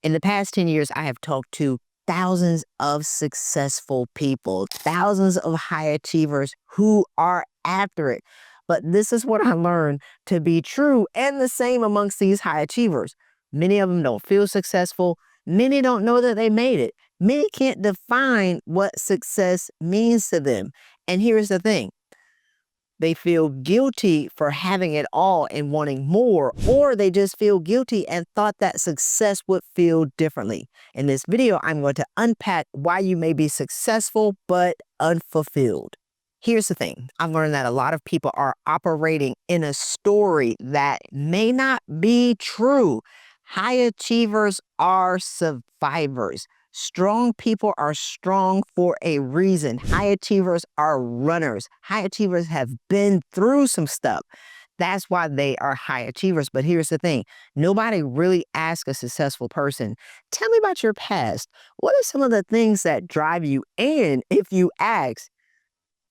In the past 10 years, I have talked to thousands of successful people, thousands of high achievers who are after it. But this is what I learned to be true and the same amongst these high achievers. Many of them don't feel successful. Many don't know that they made it. Many can't define what success means to them. And here's the thing. They feel guilty for having it all and wanting more, or they just feel guilty and thought that success would feel differently. In this video, I'm going to unpack why you may be successful but unfulfilled. Here's the thing. I've learned that a lot of people are operating in a story that may not be true. High achievers are survivors. Strong people are strong for a reason. High achievers are runners. High achievers have been through some stuff. That's why they are high achievers. But here's the thing. Nobody really asks a successful person, tell me about your past. What are some of the things that drive you? And if you ask,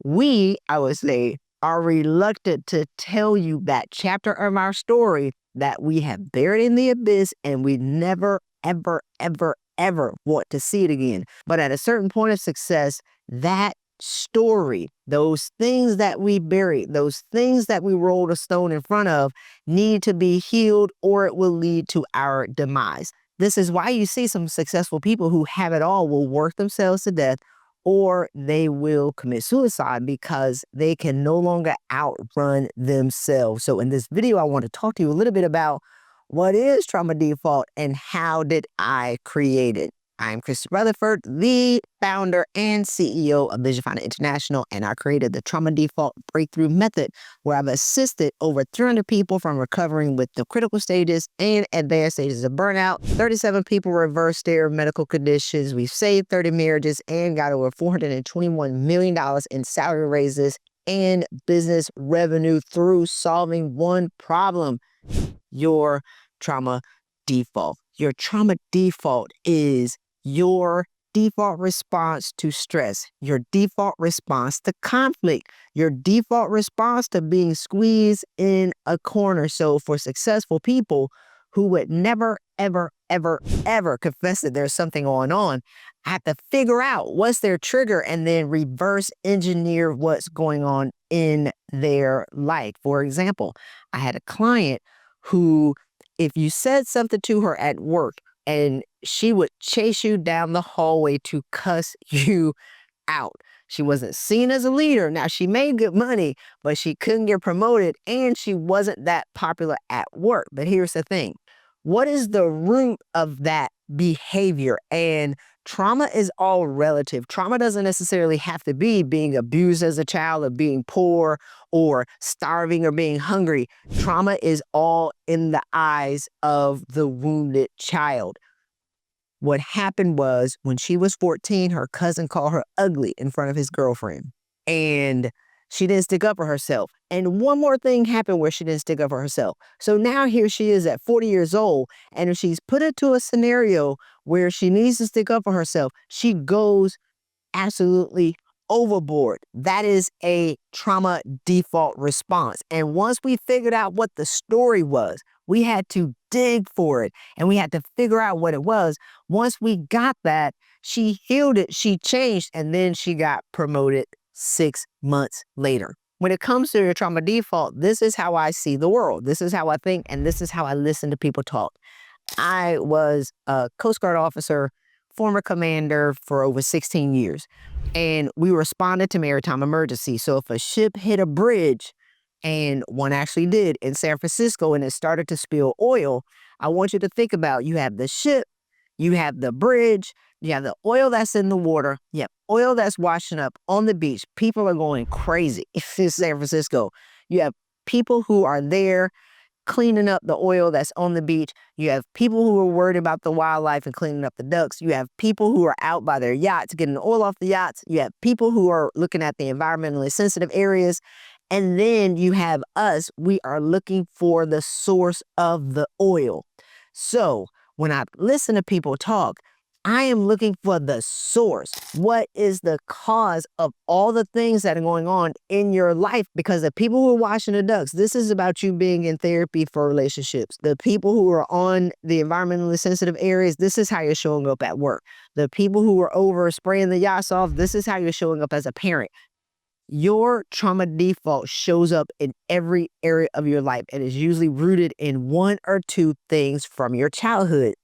I would say, are reluctant to tell you that chapter of our story that we have buried in the abyss and we never, ever want to see it again. But at a certain point of success, that story, those things that we buried, those things that we rolled a stone in front of, need to be healed or it will lead to our demise. This is why you see some successful people who have it all will work themselves to death, or they will commit suicide because they can no longer outrun themselves. So in this video, I want to talk to you a little bit about what is trauma default and how did I create it? I'm Christy Rutherford, the founder and CEO of Vision Finder International, and I created the Trauma Default Breakthrough Method, where I've assisted over 300 people from recovering with the critical stages and advanced stages of burnout. 37 people reversed their medical conditions. We've saved 30 marriages and got over $421 million in salary raises and business revenue through solving one problem: your trauma default. Your trauma default is your default response to stress, your default response to conflict, your default response to being squeezed in a corner. So for successful people who would never, ever confess that there's something going on, I have to figure out what's their trigger and then reverse engineer what's going on in their life. For example, I had a client who, if you said something to her at work, and she would chase you down the hallway to cuss you out. She wasn't seen as a leader. Now, she made good money, but she couldn't get promoted, and she wasn't that popular at work. But here's the thing. What is the root of that behavior? And trauma is all relative. Trauma doesn't necessarily have to be being abused as a child, or being poor, or starving, or being hungry. Trauma is all in the eyes of the wounded child. What happened was, when she was 14, her cousin called her ugly in front of his girlfriend. And she didn't stick up for herself. And one more thing happened where she didn't stick up for herself. So now here she is at 40 years old. And if she's put into a scenario where she needs to stick up for herself, she goes absolutely overboard. That is a trauma default response. And once we figured out what the story was, we had to dig for it and we had to figure out what it was. Once we got that, she healed it, she changed, and then she got promoted 6 months later. When it comes to your trauma default, this is how I see the world. This is how I think, and this is how I listen to people talk. I was a Coast Guard officer, former commander for over 16 years, and we responded to maritime emergencies. So if a ship hit a bridge, and one actually did in San Francisco, and it started to spill oil, I want you to think about, you have the ship, you have the bridge, you have the oil that's in the water, you have oil that's washing up on the beach. People are going crazy in San Francisco. You have people who are there cleaning up the oil that's on the beach. You have people who are worried about the wildlife and cleaning up the ducks. You have people who are out by their yachts getting the oil off the yachts. You have people who are looking at the environmentally sensitive areas. And then you have us. We are looking for the source of the oil. So when I listen to people talk, I am looking for the source. What is the cause of all the things that are going on in your life? Because the people who are watching the ducks, this is about you being in therapy for relationships. The people who are on the environmentally sensitive areas, this is how you're showing up at work. The people who are over spraying the yachts off, this is how you're showing up as a parent. Your trauma default shows up in every area of your life and is usually rooted in one or two things from your childhood.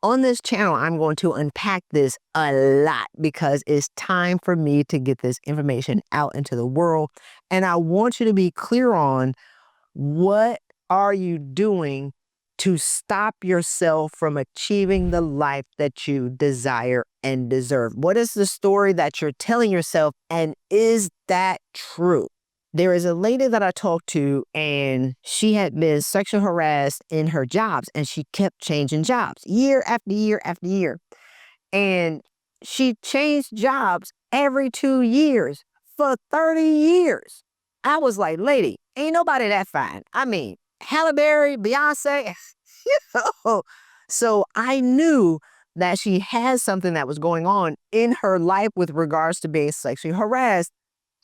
On this channel, I'm going to unpack this a lot because it's time for me to get this information out into the world. And I want you to be clear on what are you doing to stop yourself from achieving the life that you desire and deserve. What is the story that you're telling yourself, and is that true? There is a lady that I talked to, and she had been sexually harassed in her jobs, and she kept changing jobs year after year after year. And she changed jobs every 2 years for 30 years. I was like, lady, ain't nobody that fine. I mean, Halle Berry, Beyonce, you know. So I knew that she had something that was going on in her life with regards to being sexually harassed.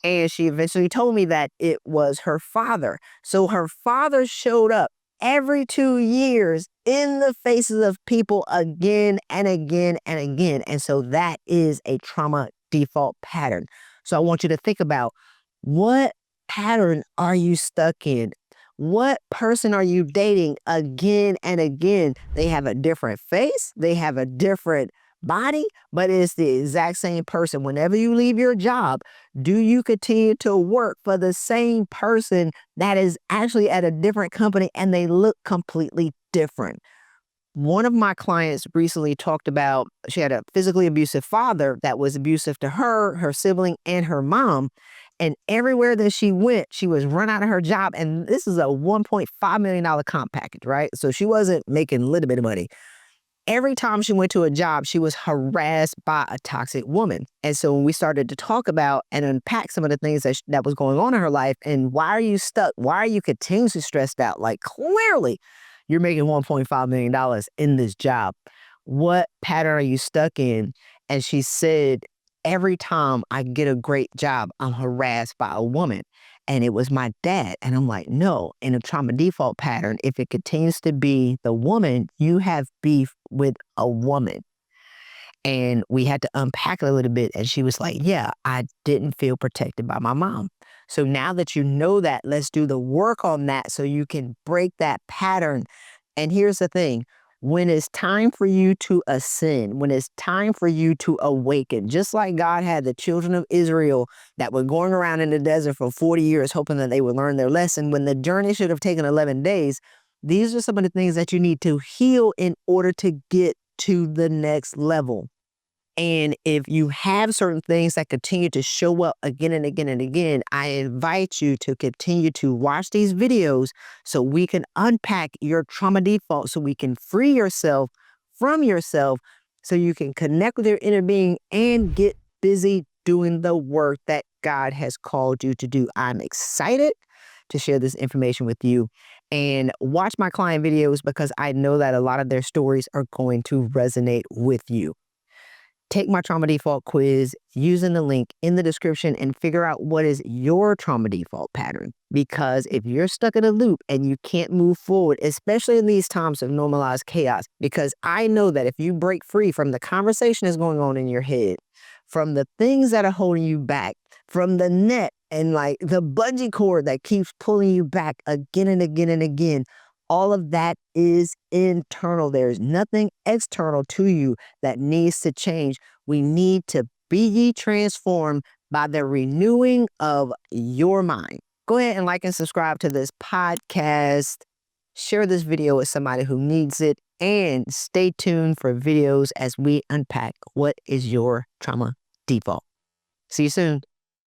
And she eventually told me that it was her father. So her father showed up every 2 years in the faces of people again and again and again. And so that is a trauma default pattern. So I want you to think about, what pattern are you stuck in? What person are you dating again and again? They have a different face. They have a different body, but it's the exact same person. Whenever you leave your job, do you continue to work for the same person that is actually at a different company and they look completely different? One of my clients recently talked about, she had a physically abusive father that was abusive to her, her sibling, and her mom. And everywhere that she went, she was run out of her job. And this is a $1.5 million comp package, right? So she wasn't making a little bit of money. Every time she went to a job, she was harassed by a toxic woman. And so when we started to talk about and unpack some of the things that was going on in her life, and why are you stuck? Why are you continuously stressed out? Like, clearly you're making $1.5 million in this job. What pattern are you stuck in? And she said, every time I get a great job, I'm harassed by a woman. And it was my dad. And I'm like, no, in a trauma default pattern, if it continues to be the woman, you have beef with a woman. And we had to unpack it a little bit. And she was like, yeah, I didn't feel protected by my mom. So now that you know that, let's do the work on that so you can break that pattern. And here's the thing. When it's time for you to ascend, when it's time for you to awaken, just like God had the children of Israel that were going around in the desert for 40 years hoping that they would learn their lesson, when the journey should have taken 11 days, these are some of the things that you need to heal in order to get to the next level. And if you have certain things that continue to show up again and again and again, I invite you to continue to watch these videos so we can unpack your trauma default, so we can free yourself from yourself, so you can connect with your inner being and get busy doing the work that God has called you to do. I'm excited to share this information with you, and watch my client videos because I know that a lot of their stories are going to resonate with you. Take my trauma default quiz using the link in the description and figure out what is your trauma default pattern. Because if you're stuck in a loop and you can't move forward, especially in these times of normalized chaos, because I know that if you break free from the conversation that's going on in your head, from the things that are holding you back, from the net and like the bungee cord that keeps pulling you back again and again and again, all of that is internal. There's nothing external to you that needs to change. We need to be ye transformed by the renewing of your mind. Go ahead and like and subscribe to this podcast. Share this video with somebody who needs it. And stay tuned for videos as we unpack what is your trauma default. See you soon.